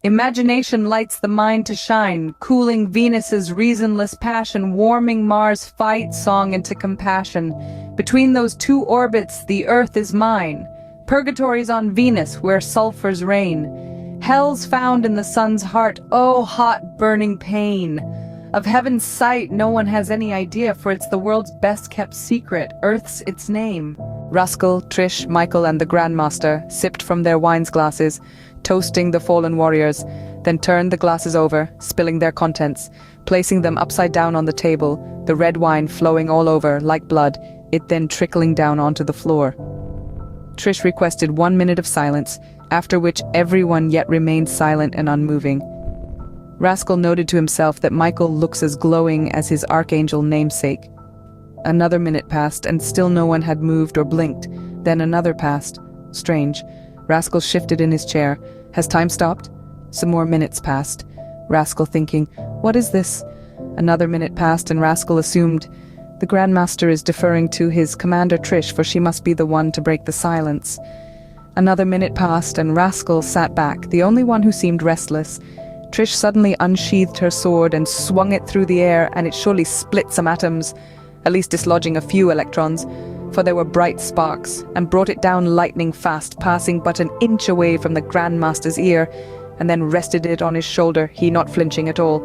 Imagination lights the mind to shine, cooling Venus's reasonless passion, warming Mars' fight song into compassion. Between those two orbits, the Earth is mine. Purgatory's on Venus, where sulfurs reign. Hell's found in the sun's heart, oh, hot, burning pain. Of heaven's sight, no one has any idea, for it's the world's best-kept secret. Earth's its name. Rascal, Trish, Michael, and the Grandmaster sipped from their wine's glasses, toasting the fallen warriors, then turned the glasses over, spilling their contents, placing them upside down on the table, the red wine flowing all over, like blood, it then trickling down onto the floor. Trish requested 1 minute of silence, after which everyone yet remained silent and unmoving. Rascal noted to himself that Michael looks as glowing as his archangel namesake. Another minute passed, and still no one had moved or blinked. Then another passed. Strange. Rascal shifted in his chair. Has time stopped? Some more minutes passed. Rascal thinking, what is this? Another minute passed, and Rascal assumed, the Grandmaster is deferring to his Commander Trish, for she must be the one to break the silence. Another minute passed, and Rascal sat back, the only one who seemed restless. Trish suddenly unsheathed her sword and swung it through the air, and it surely split some atoms, at least dislodging a few electrons, for there were bright sparks, and brought it down lightning fast, passing but an inch away from the Grandmaster's ear, and then rested it on his shoulder, he not flinching at all.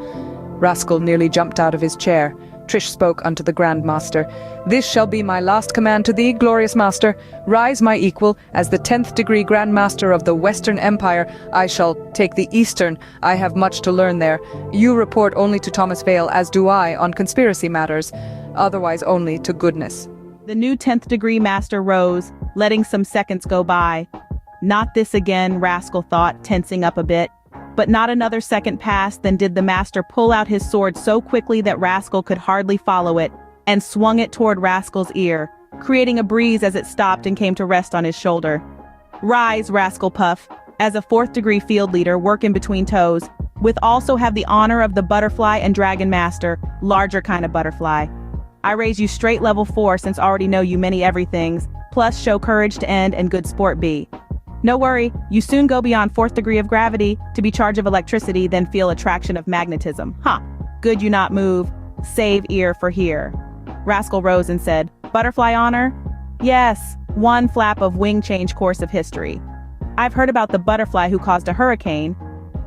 Rascal nearly jumped out of his chair. Trish spoke unto the Grandmaster. This shall be my last command to thee, glorious master. Rise, my equal, as the 10th degree Grandmaster of the Western Empire. I shall take the Eastern. I have much to learn there. You report only to Thomas Vale, as do I, on conspiracy matters, otherwise only to goodness. The new 10th degree master rose, letting some seconds go by. Not this again, Rascal thought, tensing up a bit. But not another second passed, then did the master pull out his sword so quickly that Rascal could hardly follow it, and swung it toward Rascal's ear, creating a breeze as it stopped and came to rest on his shoulder. Rise, Rascal Puff, as a 4th degree field leader, work in between toes, with also have the honor of the Butterfly and Dragon Master, larger kind of butterfly. I raise you straight level 4 since already know you many everythings, plus show courage to end and good sport be. No worry, you soon go beyond 4th degree of gravity to be charge of electricity, then feel attraction of magnetism. Good you not move. Save ear for here. Rascal rose and said, Butterfly honor? Yes, one flap of wing change course of history. I've heard about the butterfly who caused a hurricane,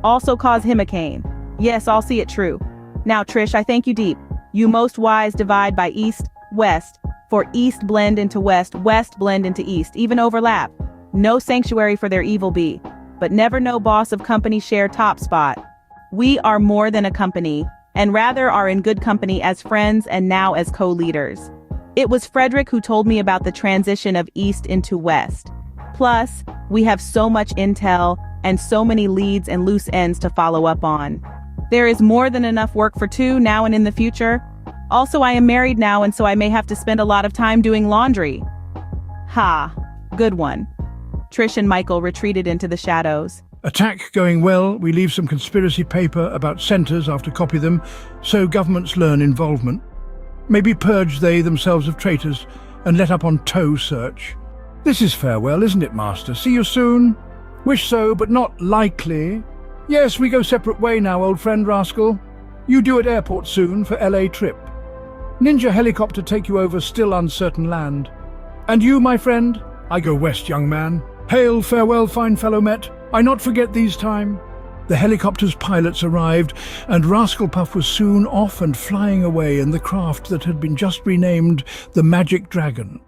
also caused him a cane. Yes, I'll see it true. Now Trish, I thank you deep. You most wise divide by east, west, for east blend into west, west blend into east, even overlap. No sanctuary for their evil be, but never no boss of company share top spot. We are more than a company, and rather are in good company as friends and now as co-leaders. It was Frederick who told me about the transition of east into west. Plus, we have so much intel and so many leads and loose ends to follow up on. There is more than enough work for two now and in the future. Also, I am married now, and so I may have to spend a lot of time doing laundry. Good one. Trish and Michael retreated into the shadows. Attack going well. We leave some conspiracy paper about centres after copy them, so governments learn involvement. Maybe purge they themselves of traitors and let up on toe search. This is farewell, isn't it, Master? See you soon? Wish so, but not likely. Yes, we go separate way now, old friend Rascal. You due at airport soon for LA trip. Ninja helicopter take you over still uncertain land. And you, my friend? I go west, young man. Hail, farewell, fine fellow met. I not forget these time. The helicopter's pilots arrived, and Rascal Puff was soon off and flying away in the craft that had been just renamed the Magic Dragon.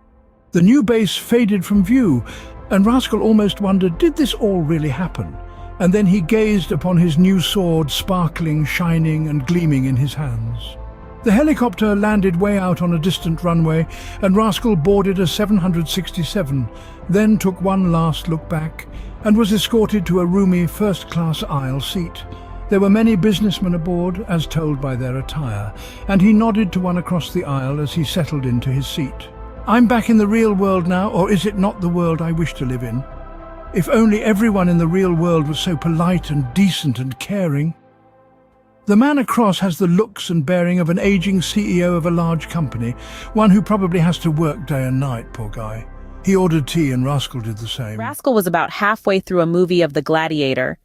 The new base faded from view, and Rascal almost wondered, did this all really happen? And then he gazed upon his new sword sparkling, shining and gleaming in his hands. The helicopter landed way out on a distant runway, and Rascal boarded a 767, then took one last look back, and was escorted to a roomy first-class aisle seat. There were many businessmen aboard, as told by their attire, and he nodded to one across the aisle as he settled into his seat. I'm back in the real world now, or is it not the world I wish to live in? If only everyone in the real world was so polite and decent and caring. The man across has the looks and bearing of an aging CEO of a large company, one who probably has to work day and night, poor guy. He ordered tea and Rascal did the same. Rascal was about halfway through a movie of The Gladiator,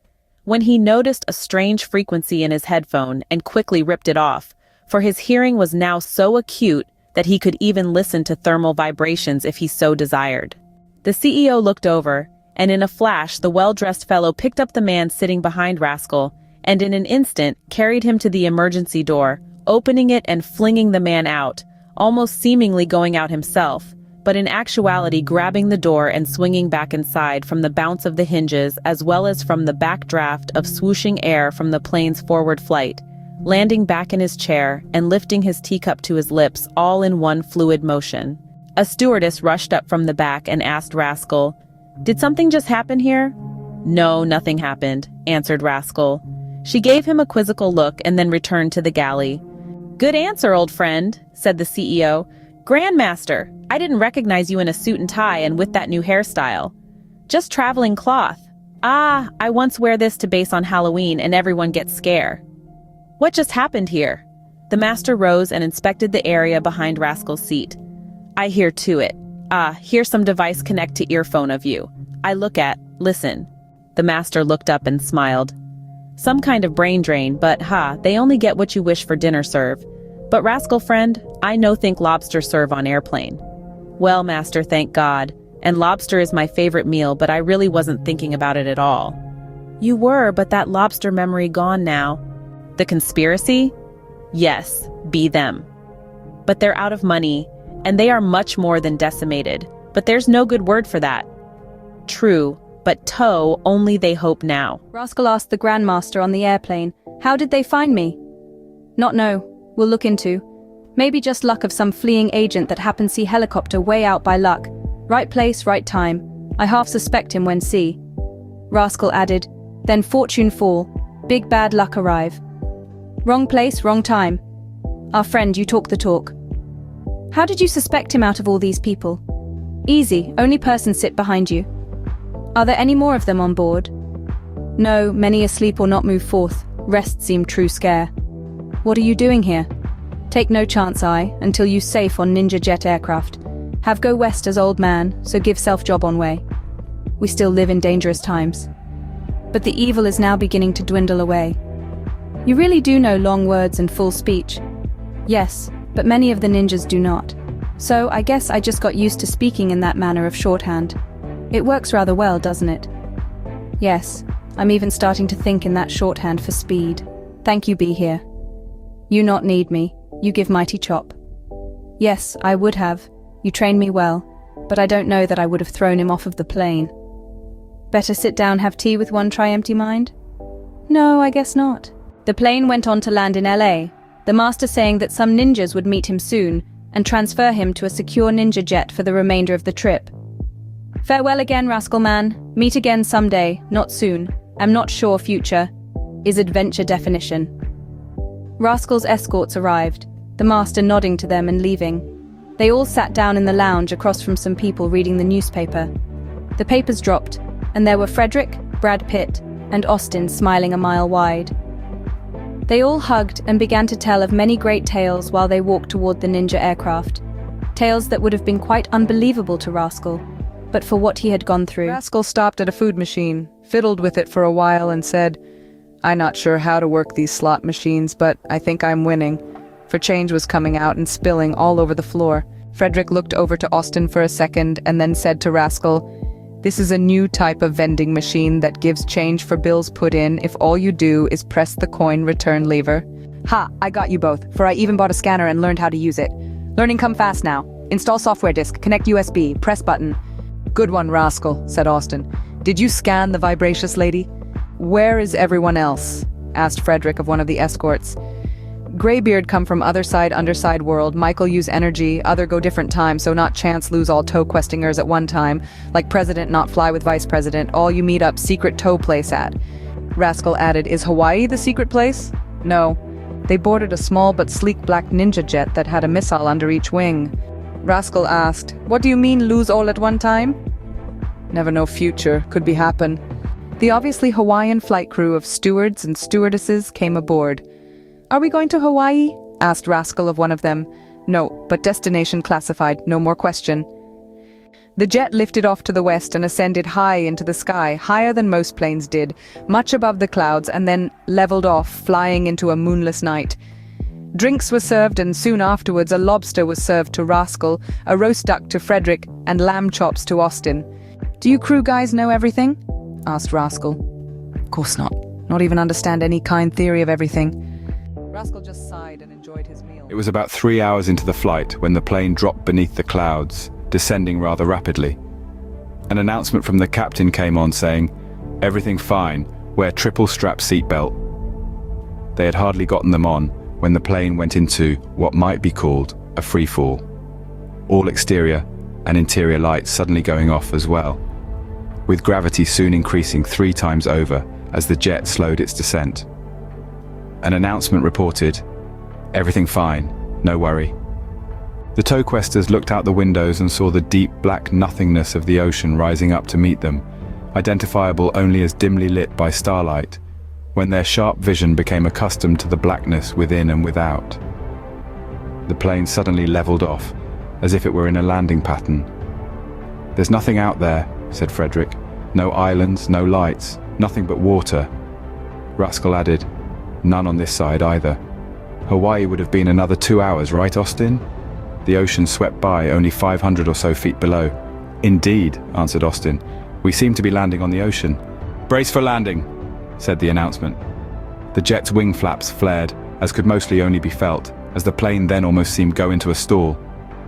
when he noticed a strange frequency in his headphone and quickly ripped it off, for his hearing was now so acute that he could even listen to thermal vibrations if he so desired. The CEO looked over, and in a flash the well-dressed fellow picked up the man sitting behind Rascal, and in an instant carried him to the emergency door, opening it and flinging the man out, almost seemingly going out himself, but in actuality grabbing the door and swinging back inside from the bounce of the hinges as well as from the backdraft of swooshing air from the plane's forward flight, landing back in his chair and lifting his teacup to his lips all in one fluid motion. A stewardess rushed up from the back and asked Rascal, "Did something just happen here?" "No, nothing happened," answered Rascal. She gave him a quizzical look and then returned to the galley. "Good answer, old friend," said the CEO. "Grandmaster, I didn't recognize you in a suit and tie and with that new hairstyle. Just traveling cloth. Ah, I once wear this to base on Halloween and everyone gets scare. What just happened here?" The master rose and inspected the area behind Rascal's seat. "I hear to it. Ah, here's some device connect to earphone of you. I look at, listen." The master looked up and smiled. "Some kind of brain drain, but they only get what you wish for dinner serve. But Rascal friend, I no think lobster serve on airplane." "Well, master, thank God. And lobster is my favorite meal, but I really wasn't thinking about it at all." "You were, but that lobster memory gone now." "The conspiracy?" "Yes, be them. But they're out of money, and they are much more than decimated. But there's no good word for that." "True, but tow only they hope now." Rascal asked the Grandmaster on the airplane, "How did they find me?" "Not know. We'll look into. Maybe just luck of some fleeing agent that happened see helicopter way out by luck. Right place, right time. I half suspect him when see." Rascal added, "Then fortune fall. Big bad luck arrive. Wrong place, wrong time. Our friend, you talk the talk." "How did you suspect him out of all these people?" "Easy, only person sit behind you." "Are there any more of them on board?" "No, many asleep or not move forth. Rest seem true scare." "What are you doing here?" "Take no chance until you safe on Ninja Jet aircraft. Have go west as old man, so give self job on way. We still live in dangerous times. But the evil is now beginning to dwindle away." "You really do know long words and full speech?" "Yes, but many of the ninjas do not. So I guess I just got used to speaking in that manner of shorthand. It works rather well, doesn't it?" "Yes, I'm even starting to think in that shorthand for speed. Thank you be here. You not need me, you give mighty chop." "Yes, I would have. You trained me well, but I don't know that I would have thrown him off of the plane." "Better sit down, have tea with one try-empty mind?" "No, I guess not." The plane went on to land in LA, the master saying that some ninjas would meet him soon and transfer him to a secure ninja jet for the remainder of the trip. "Farewell again, Rascal man. Meet again someday, not soon. Am not sure future. Is adventure definition." Rascal's escorts arrived, the master nodding to them and leaving. They all sat down in the lounge across from some people reading the newspaper. The papers dropped, and there were Frederick, Brad Pitt, and Austin smiling a mile wide. They all hugged and began to tell of many great tales while they walked toward the ninja aircraft. Tales that would have been quite unbelievable to Rascal, but for what he had gone through. Rascal stopped at a food machine, fiddled with it for a while and said, "I'm not sure how to work these slot machines, but I think I'm winning." For change was coming out and spilling all over the floor. Frederick looked over to Austin for a second and then said to Rascal, "This is a new type of vending machine that gives change for bills put in if all you do is press the coin return lever." "Ha, I got you both, for I even bought a scanner and learned how to use it. Learning come fast now. Install software disk, connect USB, press button." "Good one, Rascal," said Austin. "Did you scan the vibracious lady?" "Where is everyone else?" asked Frederick of one of the escorts. "Graybeard come from other side underside world, Michael use energy, other go different time, so not chance lose all tow questingers at one time, like president not fly with vice president, all you meet up secret tow place at." Rascal added, "Is Hawaii the secret place?" "No. They boarded a small but sleek black ninja jet that had a missile under each wing." Rascal asked, "What do you mean lose all at one time?" "Never know future, could be happen." The obviously Hawaiian flight crew of stewards and stewardesses came aboard. "Are we going to Hawaii?" asked Rascal of one of them. "No, but destination classified, no more question." The jet lifted off to the west and ascended high into the sky, higher than most planes did, much above the clouds, and then leveled off, flying into a moonless night. Drinks were served, and soon afterwards a lobster was served to Rascal, a roast duck to Frederick, and lamb chops to Austin. "Do you crew guys know everything?" asked Rascal. "Of course not. Not even understand any kind theory of everything." Rascal just sighed and enjoyed his meal. It was about 3 hours into the flight when the plane dropped beneath the clouds, descending rather rapidly. An announcement from the captain came on saying, "Everything fine, wear triple-strap seatbelt." They had hardly gotten them on when the plane went into what might be called a free fall. All exterior and interior lights suddenly going off as well, with gravity soon increasing 3 times over as the jet slowed its descent. An announcement reported, "Everything fine, no worry." The tow-questers looked out the windows and saw the deep black nothingness of the ocean rising up to meet them, identifiable only as dimly lit by starlight, when their sharp vision became accustomed to the blackness within and without. The plane suddenly leveled off, as if it were in a landing pattern. "There's nothing out there," said Frederick. "No islands, no lights, nothing but water." Rascal added, "None on this side either. Hawaii would have been another 2 hours, right, Austin?" The ocean swept by, only 500 or so feet below. "Indeed," answered Austin. "We seem to be landing on the ocean." "Brace for landing," said the announcement. The jet's wing flaps flared, as could mostly only be felt, as the plane then almost seemed go into a stall.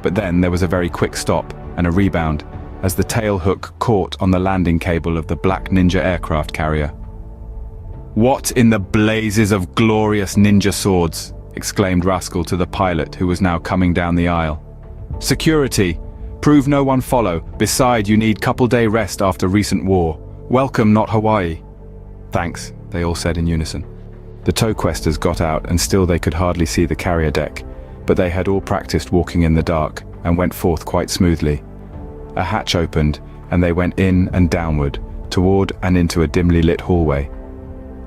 But then there was a very quick stop and a rebound, as the tail hook caught on the landing cable of the Black Ninja aircraft carrier. "What in the blazes of glorious ninja swords?" exclaimed Rascal to the pilot, who was now coming down the aisle. "Security! Prove no one follow. Beside, you need couple-day rest after recent war. Welcome, not Hawaii." "Thanks," they all said in unison. The tow-questers got out, and still they could hardly see the carrier deck, but they had all practiced walking in the dark, and went forth quite smoothly. A hatch opened, and they went in and downward, toward and into a dimly lit hallway.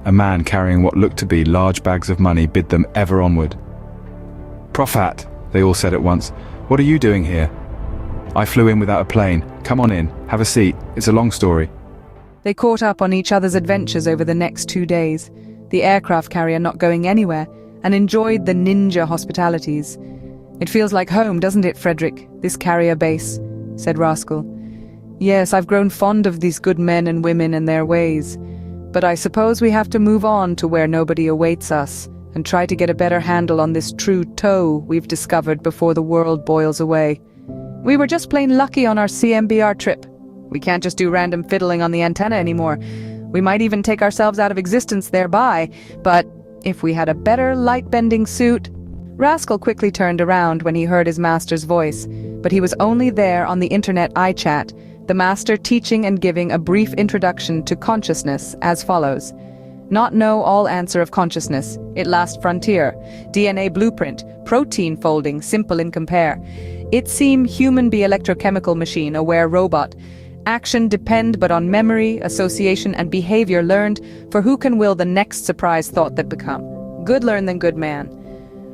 A man carrying what looked to be large bags of money bid them ever onward. "Profat," they all said at once. "What are you doing here?" "I flew in without a plane. Come on in, have a seat. It's a long story." They caught up on each other's adventures over the next 2 days, the aircraft carrier not going anywhere, and enjoyed the ninja hospitalities. "It feels like home, doesn't it, Frederick, this carrier base?" said Rascal. "Yes, I've grown fond of these good men and women and their ways. But I suppose we have to move on to where nobody awaits us, and try to get a better handle on this true tow we've discovered before the world boils away. We were just plain lucky on our CMBR trip. We can't just do random fiddling on the antenna anymore. We might even take ourselves out of existence thereby, but if we had a better light-bending suit—" Rascal quickly turned around when he heard his master's voice, but he was only there on the internet iChat, the master teaching and giving a brief introduction to consciousness as follows. "Not know all answer of consciousness, it last frontier, DNA blueprint, protein folding, simple in compare. It seem human be electrochemical machine, aware robot. Action depend but on memory, association and behavior learned, for who can will the next surprise thought that become. Good learn than good man.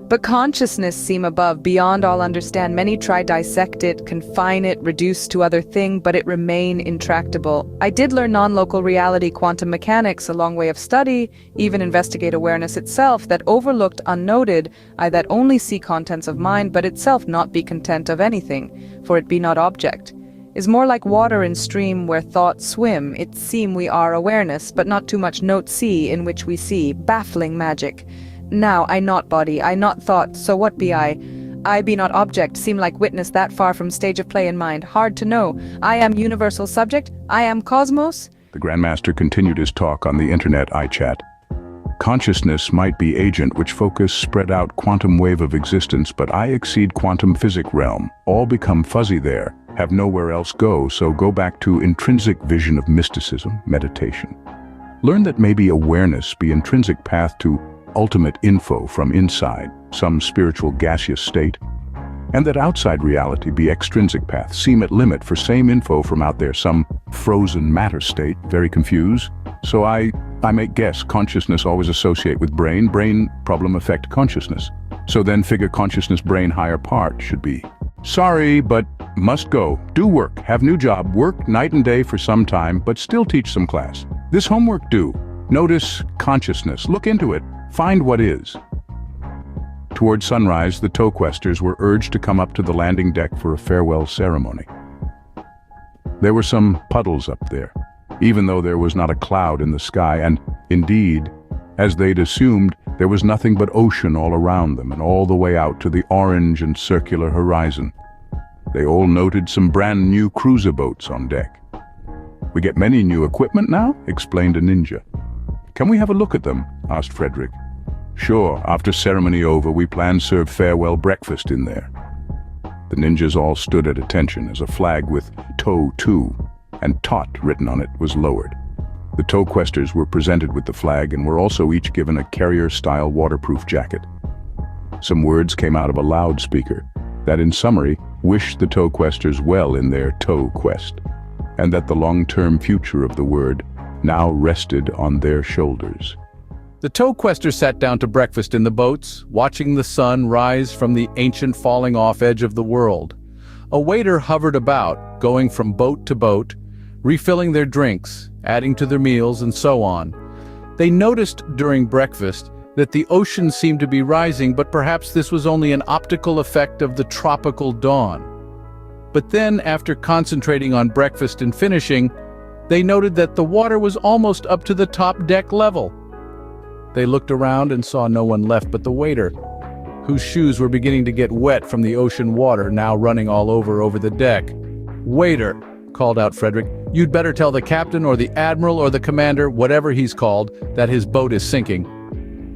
But consciousness seem above, beyond all understand. Many try dissect it, confine it, reduce to other thing, but it remain intractable. I did learn non-local reality, quantum mechanics, a long way of study, even investigate awareness itself, that overlooked, unnoted, I that only see contents of mind, but itself not be content of anything, for it be not object. Is more like water in stream where thoughts swim. It seem we are awareness, but not too much note see in which we see, baffling magic. Now, I not body, I not thought, so what be I? I be not object, seem like witness that far from stage of play in mind, hard to know. I am universal subject, I am cosmos." The Grandmaster continued his talk on the internet iChat. "Consciousness might be agent which focus spread out quantum wave of existence, but I exceed quantum physic realm. All become fuzzy there, have nowhere else go, so go back to intrinsic vision of mysticism, meditation. Learn that maybe awareness be intrinsic path to ultimate info from inside, some spiritual gaseous state, and that outside reality be extrinsic path, seem at limit for same info from out there, some frozen matter state, very confused. So I make guess consciousness always associate with brain problem affect consciousness. So then figure consciousness brain higher part should be. Sorry, but Must go. Do work. Have new job. Work night and day for some time, but still teach some class. This homework do. Notice consciousness. Look into it. Find what is. Toward sunrise, the tow-questers were urged to come up to the landing deck for a farewell ceremony. There were some puddles up there, even though there was not a cloud in the sky, and, indeed, as they'd assumed, there was nothing but ocean all around them and all the way out to the orange and circular horizon. They all noted some brand new cruiser boats on deck. "We get many new equipment now?" explained a ninja. "Can we have a look at them?" asked Frederick. "Sure, after ceremony over, we plan serve farewell breakfast in there." The ninjas all stood at attention as a flag with Tow 2 and Tot written on it was lowered. The tow-questers were presented with the flag and were also each given a carrier-style waterproof jacket. Some words came out of a loudspeaker that, in summary, wished the tow-questers well in their tow quest, and that the long-term future of the word now rested on their shoulders. The tow-questers sat down to breakfast in the boats, watching the sun rise from the ancient falling-off edge of the world. A waiter hovered about, going from boat to boat, refilling their drinks, adding to their meals, and so on. They noticed during breakfast that the ocean seemed to be rising, but perhaps this was only an optical effect of the tropical dawn. But then, after concentrating on breakfast and finishing, they noted that the water was almost up to the top deck level. They looked around and saw no one left but the waiter, whose shoes were beginning to get wet from the ocean water now running all over the deck. "Waiter," called out Frederick, "you'd better tell the captain or the admiral or the commander, whatever he's called, that his boat is sinking."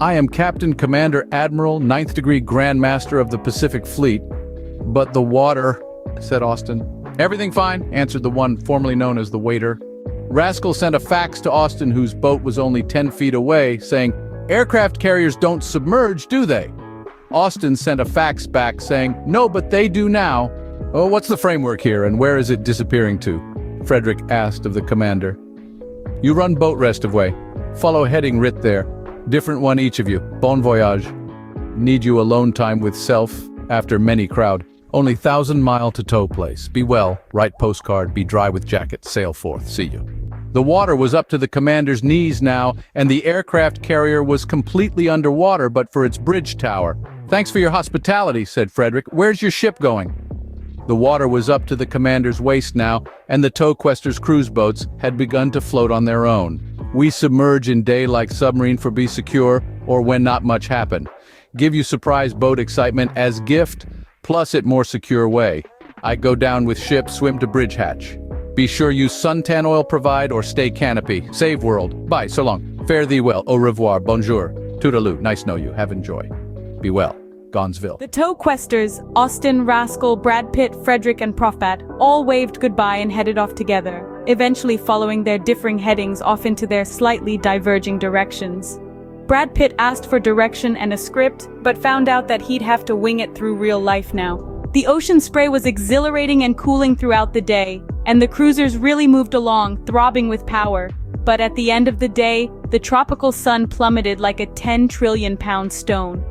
"I am Captain Commander Admiral, 9th degree Grand Master of the Pacific Fleet." "But the water," said Austin. "Everything fine," answered the one formerly known as the waiter. Rascal sent a fax to Austin, whose boat was only 10 feet away, saying, "Aircraft carriers don't submerge, do they?" Austin sent a fax back saying, "No, but they do now." "Oh, what's the framework here, and where is it disappearing to?" Frederick asked of the commander. "You run boat rest of way. Follow heading writ there. Different one each of you. Bon voyage. Need you alone time with self, after many crowd. Only 1,000 mile to tow place. Be well, write postcard, be dry with jacket, sail forth, see you." The water was up to the commander's knees now, and the aircraft carrier was completely underwater but for its bridge tower. "Thanks for your hospitality," said Frederick. "Where's your ship going?" The water was up to the commander's waist now, and the tow-questers' cruise boats had begun to float on their own. "We submerge in day like submarine for be secure, or when not much happen. Give you surprise boat excitement as gift, plus it more secure way. I go down with ship, swim to bridge hatch. Be sure use suntan oil provide or stay canopy. Save world. Bye, so long. Fare thee well. Au revoir. Bonjour. Toodaloo. Nice know you. Have enjoy. Be well. Gonzville. The tow-questers, Austin, Rascal, Brad Pitt, Frederick, and Profbat, all waved goodbye and headed off together, eventually following their differing headings off into their slightly diverging directions. Brad Pitt asked for direction and a script, but found out that he'd have to wing it through real life now. The ocean spray was exhilarating and cooling throughout the day, and the cruisers really moved along, throbbing with power. But at the end of the day, the tropical sun plummeted like a 10 trillion pound stone.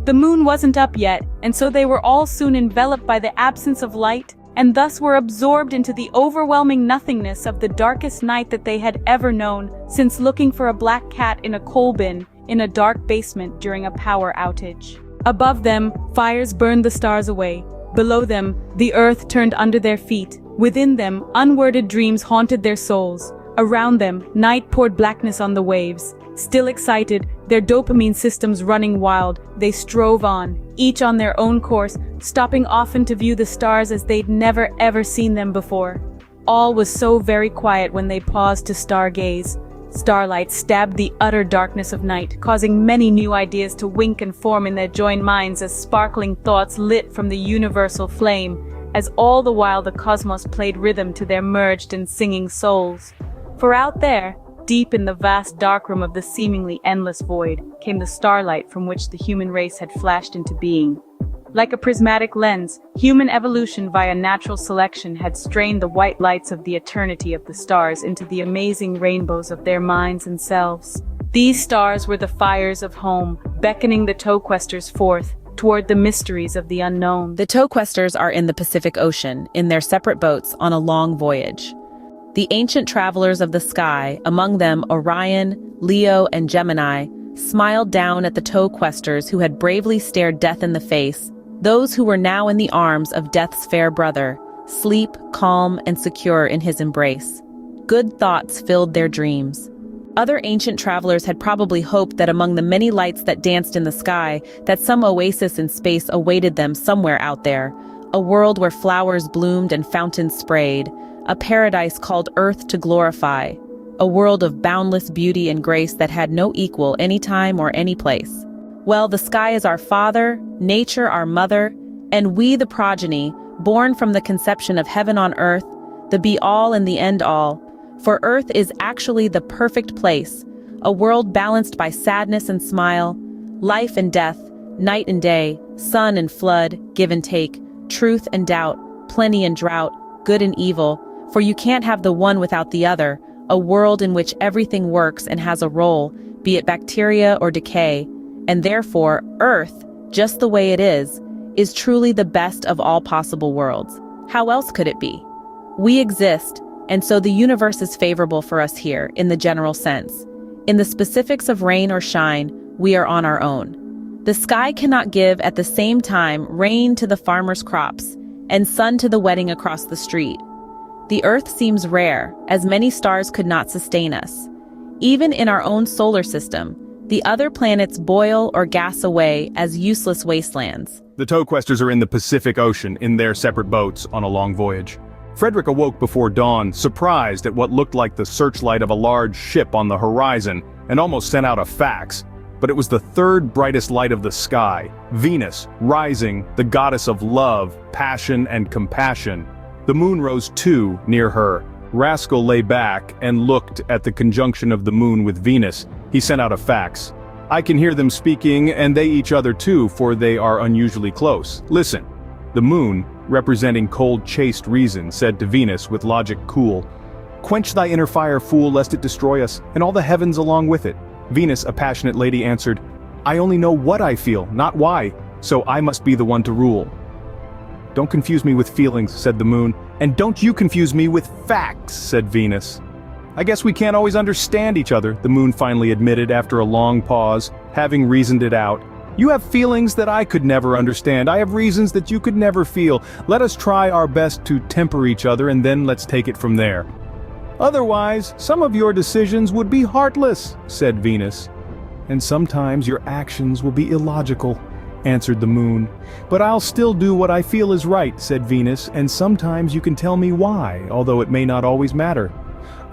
The moon wasn't up yet, and so they were all soon enveloped by the absence of light, and thus were absorbed into the overwhelming nothingness of the darkest night that they had ever known, since looking for a black cat in a coal bin in a dark basement during a power outage. Above them, fires burned the stars away. Below them, the earth turned under their feet. Within them, unworded dreams haunted their souls. Around them, night poured blackness on the waves. Still excited, their dopamine systems running wild, they strove on, each on their own course, stopping often to view the stars as they'd never ever seen them before. All was so very quiet when they paused to stargaze. Starlight stabbed the utter darkness of night, causing many new ideas to wink and form in their joined minds as sparkling thoughts lit from the universal flame, as all the while the cosmos played rhythm to their merged and singing souls. For out there, deep in the vast darkroom of the seemingly endless void, came the starlight from which the human race had flashed into being. Like a prismatic lens, human evolution via natural selection had strained the white lights of the eternity of the stars into the amazing rainbows of their minds and selves. These stars were the fires of home, beckoning the tow-questers forth, toward the mysteries of the unknown. The Toequesters are in the Pacific Ocean, in their separate boats on a long voyage. The ancient travelers of the sky, among them Orion, Leo, and Gemini, smiled down at the Toequesters who had bravely stared death in the face, those who were now in the arms of death's fair brother, sleep, calm, and secure in his embrace. Good thoughts filled their dreams. Other ancient travelers had probably hoped that among the many lights that danced in the sky, that some oasis in space awaited them somewhere out there, a world where flowers bloomed and fountains sprayed, a paradise called Earth to glorify, a world of boundless beauty and grace that had no equal any time or any place. Well, the sky is our father, nature our mother, and we the progeny, born from the conception of heaven on earth, the be-all and the end-all. For Earth is actually the perfect place, a world balanced by sadness and smile, life and death, night and day, sun and flood, give and take, truth and doubt, plenty and drought, good and evil, for you can't have the one without the other, a world in which everything works and has a role, be it bacteria or decay, and therefore Earth, just the way it is truly the best of all possible worlds. How else could it be? We exist, and so the universe is favorable for us here, in the general sense. In the specifics of rain or shine, we are on our own. The sky cannot give at the same time rain to the farmer's crops, and sun to the wedding across the street. The Earth seems rare, as many stars could not sustain us. Even in our own solar system, the other planets boil or gas away as useless wastelands. The Toequesters are in the Pacific Ocean, in their separate boats, on a long voyage. Frederick awoke before dawn, surprised at what looked like the searchlight of a large ship on the horizon, and almost sent out a fax. But it was the third brightest light of the sky, Venus, rising, the goddess of love, passion, and compassion. The moon rose too, near her. Rascal lay back and looked at the conjunction of the moon with Venus. He sent out a fax. I can hear them speaking, and they each other too, for they are unusually close. Listen. The moon, representing cold, chaste reason, said to Venus with logic cool, "Quench thy inner fire, fool, lest it destroy us, and all the heavens along with it." Venus, a passionate lady, answered, "I only know what I feel, not why, so I must be the one to rule." "Don't confuse me with feelings," said the moon, "and don't you confuse me with facts," said Venus. "I guess we can't always understand each other," the moon finally admitted after a long pause, having reasoned it out. "You have feelings that I could never understand. I have reasons that you could never feel. Let us try our best to temper each other, and then let's take it from there." "Otherwise, some of your decisions would be heartless," said Venus. "And sometimes your actions will be illogical," answered the moon. "But I'll still do what I feel is right," said Venus, "and sometimes you can tell me why, although it may not always matter."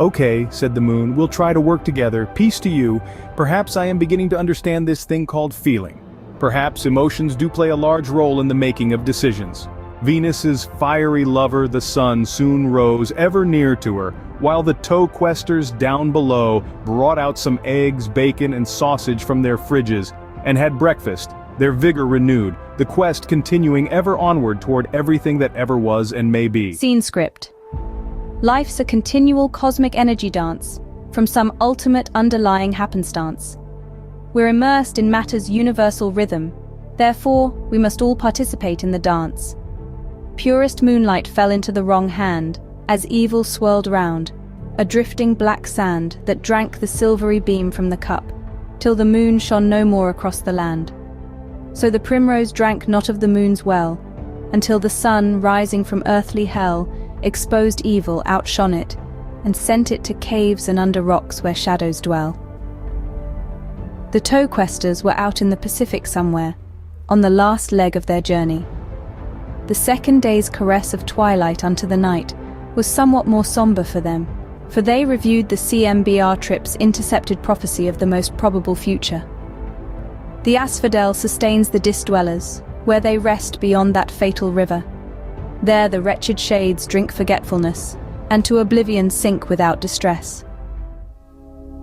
"Okay," said the moon, "we'll try to work together. Peace to you. Perhaps I am beginning to understand this thing called feeling. Perhaps emotions do play a large role in the making of decisions." Venus's fiery lover, the sun, soon rose ever near to her, while the Toequesters down below brought out some eggs, bacon, and sausage from their fridges, and had breakfast, their vigor renewed, the quest continuing ever onward toward everything that ever was and may be. Scene script. Life's a continual cosmic energy dance, from some ultimate underlying happenstance. We're immersed in matter's universal rhythm, therefore we must all participate in the dance. Purest moonlight fell into the wrong hand, as evil swirled round, a drifting black sand that drank the silvery beam from the cup, till the moon shone no more across the land. So the primrose drank not of the moon's well, until the sun, rising from earthly hell, exposed evil, outshone it, and sent it to caves and under rocks where shadows dwell. The Toequesters were out in the Pacific somewhere, on the last leg of their journey. The second day's caress of twilight unto the night was somewhat more somber for them, for they reviewed the CMBR trip's intercepted prophecy of the most probable future. The asphodel sustains the dis-dwellers, where they rest beyond that fatal river. There the wretched shades drink forgetfulness, and to oblivion sink without distress.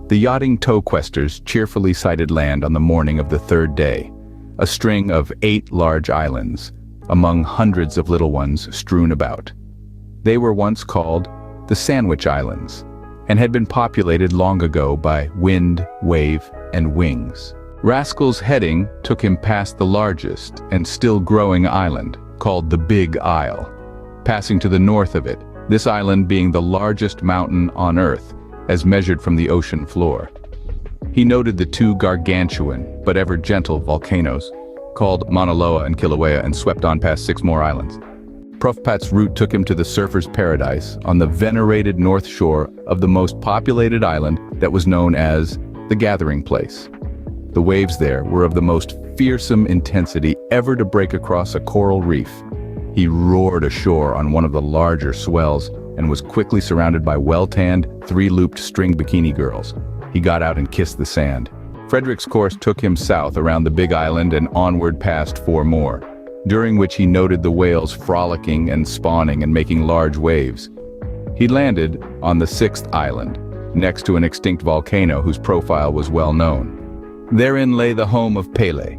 The yachting Toequesters cheerfully sighted land on the morning of the third day, a string of 8 large islands, among hundreds of little ones strewn about. They were once called the Sandwich Islands, and had been populated long ago by wind, wave, and wings. Rascal's heading took him past the largest and still growing island, called the Big Isle. Passing to the north of it, this island being the largest mountain on Earth, as measured from the ocean floor. He noted the two gargantuan, but ever gentle volcanoes, called Mauna Loa and Kilauea, and swept on past 6 more islands. Prof Pat's route took him to the surfer's paradise on the venerated north shore of the most populated island that was known as the Gathering Place. The waves there were of the most fearsome intensity ever to break across a coral reef. He roared ashore on one of the larger swells and was quickly surrounded by well-tanned, 3-looped string bikini girls. He got out and kissed the sand. Frederick's course took him south around the Big Island and onward past 4 more, during which he noted the whales frolicking and spawning and making large waves. He landed on the 6th island, next to an extinct volcano whose profile was well known. Therein lay the home of Pele,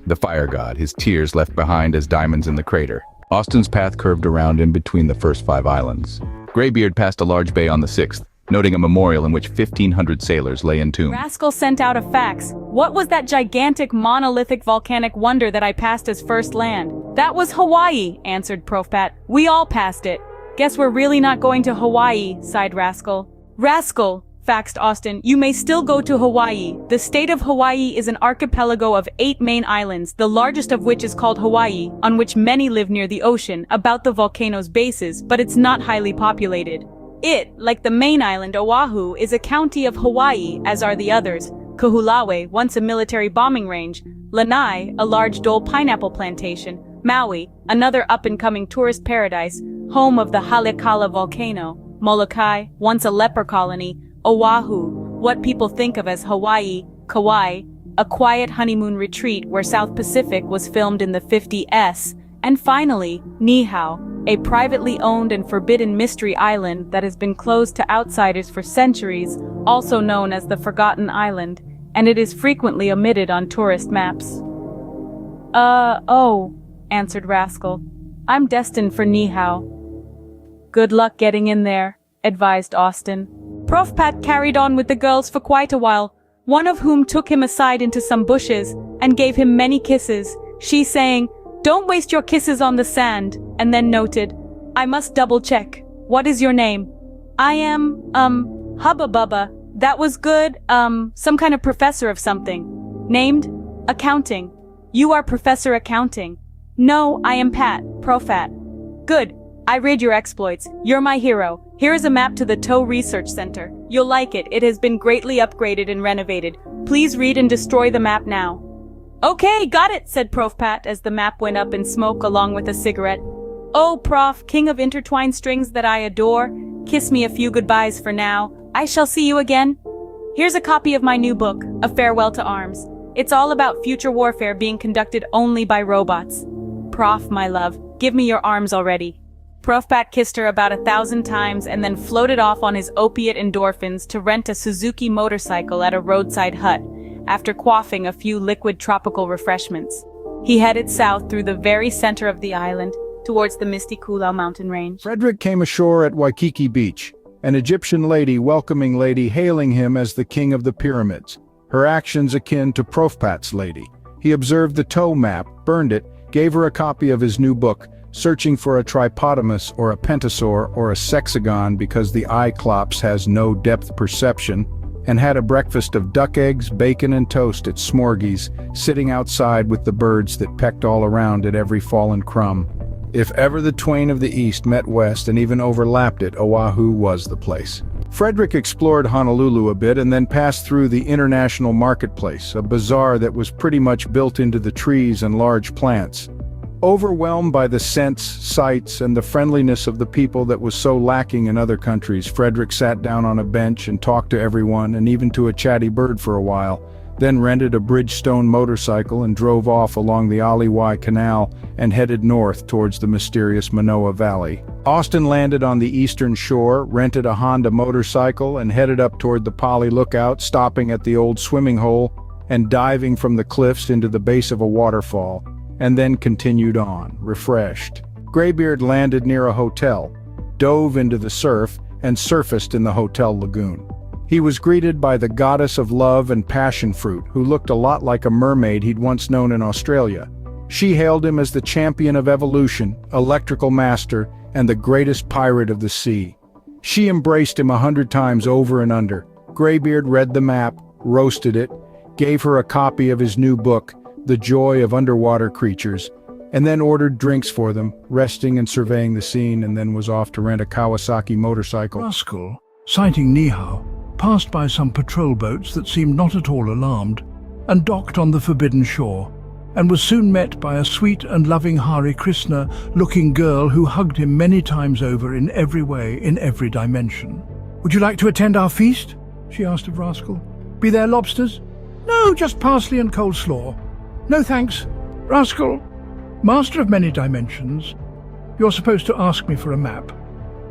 the fire god, his tears left behind as diamonds in the crater. Austin's path curved around in between the first 5 islands. Greybeard passed a large bay on the 6th, noting a memorial in which 1,500 sailors lay entombed. Rascal sent out a fax. What was that gigantic monolithic volcanic wonder that I passed as first land? That was Hawaii, answered Prof Pat. We all passed it. Guess we're really not going to Hawaii, sighed Rascal. Rascal, faxed Austin, you may still go to Hawaii. The state of Hawaii is an archipelago of 8 main islands, the largest of which is called Hawaii, on which many live near the ocean, about the volcano's bases, but it's not highly populated. It, like the main island Oahu, is a county of Hawaii, as are the others. Kahulawe, once a military bombing range. Lanai, a large dole pineapple plantation. Maui, another up-and-coming tourist paradise, home of the Haleakala volcano. Molokai, once a leper colony. Oahu, what people think of as Hawaii. Kauai, a quiet honeymoon retreat where South Pacific was filmed in the 50s. And finally, Niihau, a privately owned and forbidden mystery island that has been closed to outsiders for centuries, also known as the Forgotten Island, and it is frequently omitted on tourist maps. Oh, answered Rascal. I'm destined for Niihau. Good luck getting in there, advised Austin. Prof Pat carried on with the girls for quite a while, one of whom took him aside into some bushes and gave him many kisses, she saying, "Don't waste your kisses on the sand," and then noted, "I must double-check. What is your name?" "I am, Hubba Bubba. That was good, some kind of professor of something." "Named? Accounting. You are Professor Accounting." "No, I am Pat, Profat." "Good. I read your exploits. You're my hero. Here is a map to the Toe Research Center. You'll like it. It has been greatly upgraded and renovated. Please read and destroy the map now." "Okay, got it," said Prof Pat as the map went up in smoke along with a cigarette. "Oh, Prof, king of intertwined strings that I adore, kiss me a few goodbyes for now. I shall see you again. Here's a copy of my new book, A Farewell to Arms. It's all about future warfare being conducted only by robots. Prof, my love, give me your arms already." Prof Pat kissed her about 1,000 times and then floated off on his opiate endorphins to rent a Suzuki motorcycle at a roadside hut, after quaffing a few liquid tropical refreshments. He headed south through the very center of the island, towards the misty Kulau mountain range. Frederick came ashore at Waikiki Beach, an Egyptian welcoming lady hailing him as the king of the pyramids, her actions akin to Prof Pat's lady. He observed the toe map, burned it, gave her a copy of his new book, searching for a tripotamus or a pentasaur or a sexagon because the Cyclops has no depth perception, and had a breakfast of duck eggs, bacon and toast at Smorgies, sitting outside with the birds that pecked all around at every fallen crumb. If ever the twain of the East met West and even overlapped it, Oahu was the place. Frederick explored Honolulu a bit and then passed through the International Marketplace, a bazaar that was pretty much built into the trees and large plants. Overwhelmed by the scents, sights, and the friendliness of the people that was so lacking in other countries, Frederick sat down on a bench and talked to everyone and even to a chatty bird for a while, then rented a Bridgestone motorcycle and drove off along the Aliwai Canal and headed north towards the mysterious Manoa Valley. Austin landed on the eastern shore, rented a Honda motorcycle, and headed up toward the Pali Lookout, stopping at the old swimming hole and diving from the cliffs into the base of a waterfall, and then continued on, refreshed. Greybeard landed near a hotel, dove into the surf, and surfaced in the hotel lagoon. He was greeted by the goddess of love and passion fruit, who looked a lot like a mermaid he'd once known in Australia. She hailed him as the champion of evolution, electrical master, and the greatest pirate of the sea. She embraced him 100 times over and under. Greybeard read the map, roasted it, gave her a copy of his new book, The Joy of Underwater Creatures, and then ordered drinks for them, resting and surveying the scene, and then was off to rent a Kawasaki motorcycle. Rascal, sighting Nihao, passed by some patrol boats that seemed not at all alarmed, and docked on the forbidden shore, and was soon met by a sweet and loving Hare Krishna-looking girl who hugged him many times over in every way, in every dimension. "Would you like to attend our feast?" she asked of Rascal. "Be there lobsters?" "No, just parsley and coleslaw." "No thanks." "Rascal, master of many dimensions, you're supposed to ask me for a map."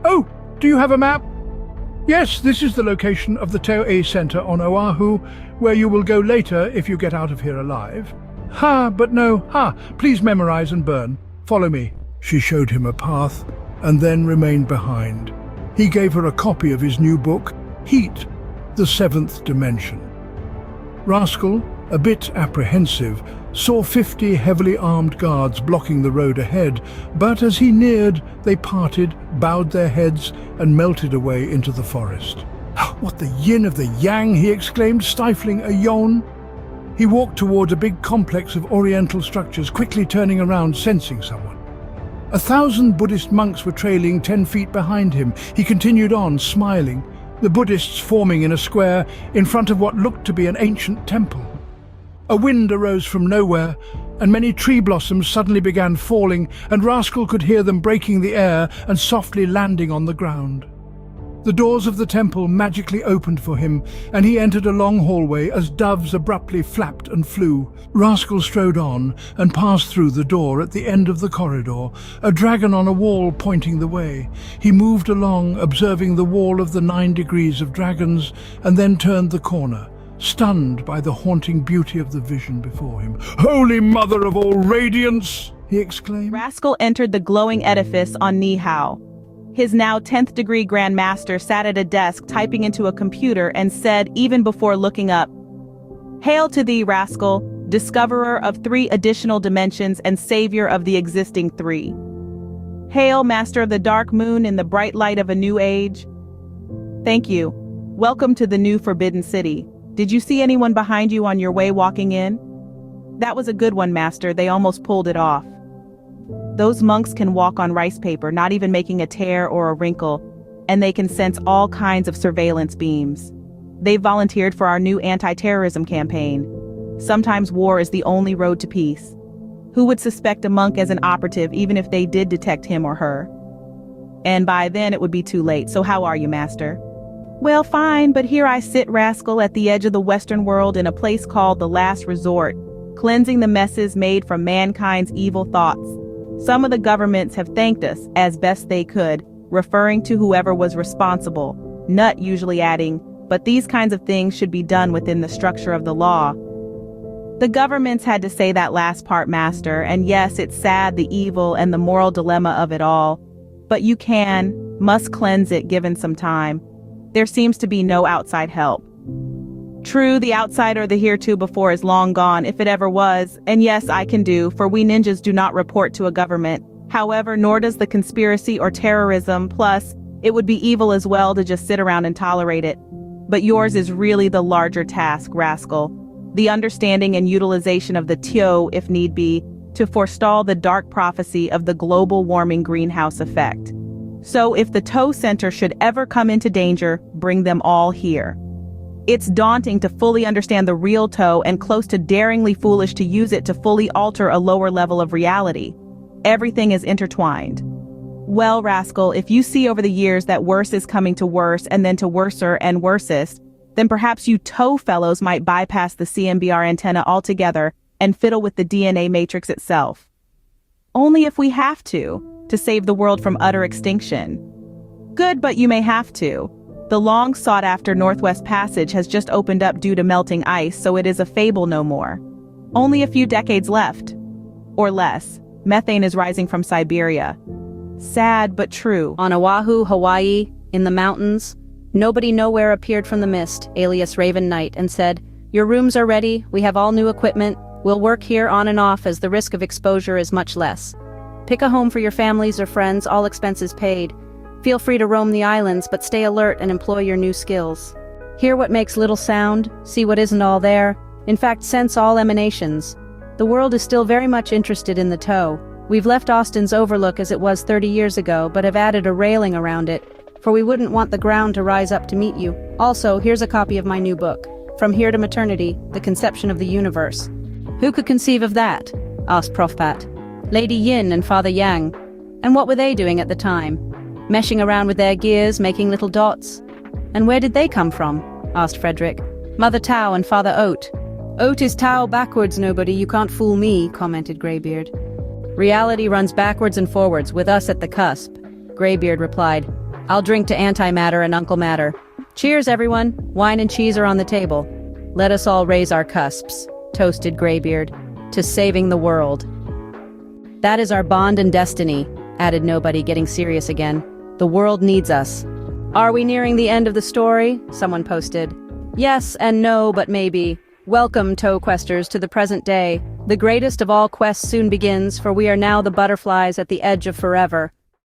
"Oh, do you have a map?" "Yes, this is the location of the Teo Center on Oahu, where you will go later if you get out of here alive." "Ha, but no, ha, please memorize and burn. Follow me." She showed him a path, and then remained behind. He gave her a copy of his new book, Heat, the Seventh Dimension. Rascal, a bit apprehensive, saw 50 heavily armed guards blocking the road ahead, but as he neared, they parted, bowed their heads, and melted away into the forest. "What the yin of the yang!" he exclaimed, stifling a yawn. He walked toward a big complex of oriental structures, quickly turning around, sensing someone. 1,000 Buddhist monks were trailing 10 feet behind him. He continued on, smiling, the Buddhists forming in a square in front of what looked to be an ancient temple. A wind arose from nowhere, and many tree blossoms suddenly began falling, and Rascal could hear them breaking the air and softly landing on the ground. The doors of the temple magically opened for him, and he entered a long hallway as doves abruptly flapped and flew. Rascal strode on and passed through the door at the end of the corridor, a dragon on a wall pointing the way. He moved along, observing the wall of the 9 degrees of dragons, and then turned the corner, stunned by the haunting beauty of the vision before him. "Holy Mother of all radiance!" he exclaimed. Rascal entered the glowing edifice on Nihao. His now 10th degree Grand Master sat at a desk typing into a computer and said, even before looking up, "Hail to thee, Rascal, discoverer of 3 additional dimensions and savior of the existing 3. Hail, Master of the Dark Moon in the bright light of a new age. Thank you. Welcome to the new Forbidden City. Did you see anyone behind you on your way walking in?" "That was a good one, Master. They almost pulled it off. Those monks can walk on rice paper, not even making a tear or a wrinkle, and they can sense all kinds of surveillance beams. They've volunteered for our new anti-terrorism campaign. Sometimes war is the only road to peace. Who would suspect a monk as an operative even if they did detect him or her? And by then it would be too late, so how are you, Master?" "Well, fine, but here I sit, Rascal, at the edge of the Western world in a place called the Last Resort, cleansing the messes made from mankind's evil thoughts. Some of the governments have thanked us as best they could, referring to whoever was responsible, Nut usually adding, but these kinds of things should be done within the structure of the law." The governments had to say that last part, Master, and yes, it's sad, the evil and the moral dilemma of it all, but you must cleanse it given some time. There seems to be no outside help. True, the outsider the heretofore is long gone, if it ever was, and yes, I can do, for we ninjas do not report to a government. However, nor does the conspiracy or terrorism, plus, it would be evil as well to just sit around and tolerate it. But yours is really the larger task, Rascal. The understanding and utilization of the Teo, if need be, to forestall the dark prophecy of the global warming greenhouse effect. So if the Teo Center should ever come into danger, bring them all here. It's daunting to fully understand the real Teo and close to daringly foolish to use it to fully alter a lower level of reality. Everything is intertwined. Well, Rascal, if you see over the years that worse is coming to worse and then to worser and worsest, then perhaps you Teo fellows might bypass the CMBR antenna altogether and fiddle with the DNA matrix itself. Only if we have to save the world from utter extinction. Good, but you may have to. The long sought-after Northwest Passage has just opened up due to melting ice, so it is a fable no more. Only a few decades left. Or less. Methane is rising from Siberia. Sad but true. On Oahu, Hawaii, in the mountains, Nobody nowhere appeared from the mist, alias Raven Knight, and said, "Your rooms are ready, we have all new equipment, we'll work here on and off as the risk of exposure is much less. Pick a home for your families or friends, all expenses paid. Feel free to roam the islands, but stay alert and employ your new skills. Hear what makes little sound, see what isn't all there, in fact sense all emanations. The world is still very much interested in the toe. We've left Austin's overlook as it was 30 years ago, but have added a railing around it, for we wouldn't want the ground to rise up to meet you. Also, here's a copy of my new book, From Here to Maternity, The Conception of the Universe." "Who could conceive of that?" asked Prof Pat. "Lady Yin and Father Yang. And what were they doing at the time? Meshing around with their gears, making little dots. And where did they come from?" asked Frederick. "Mother Tao and Father Oat." "Oat is Tao backwards, nobody, you can't fool me," commented Greybeard. "Reality runs backwards and forwards, with us at the cusp," Greybeard replied. "I'll drink to antimatter and Uncle Matter. Cheers, everyone. Wine and cheese are on the table. Let us all raise our cusps," toasted Greybeard, "to saving the world." "That is our bond and destiny," added Nobody, getting serious again. "The world needs us." "Are we nearing the end of the story?" someone posted. "Yes and no, but maybe. Welcome, Toe Questers, to the present day. The greatest of all quests soon begins, for we are now the butterflies at the edge of forever.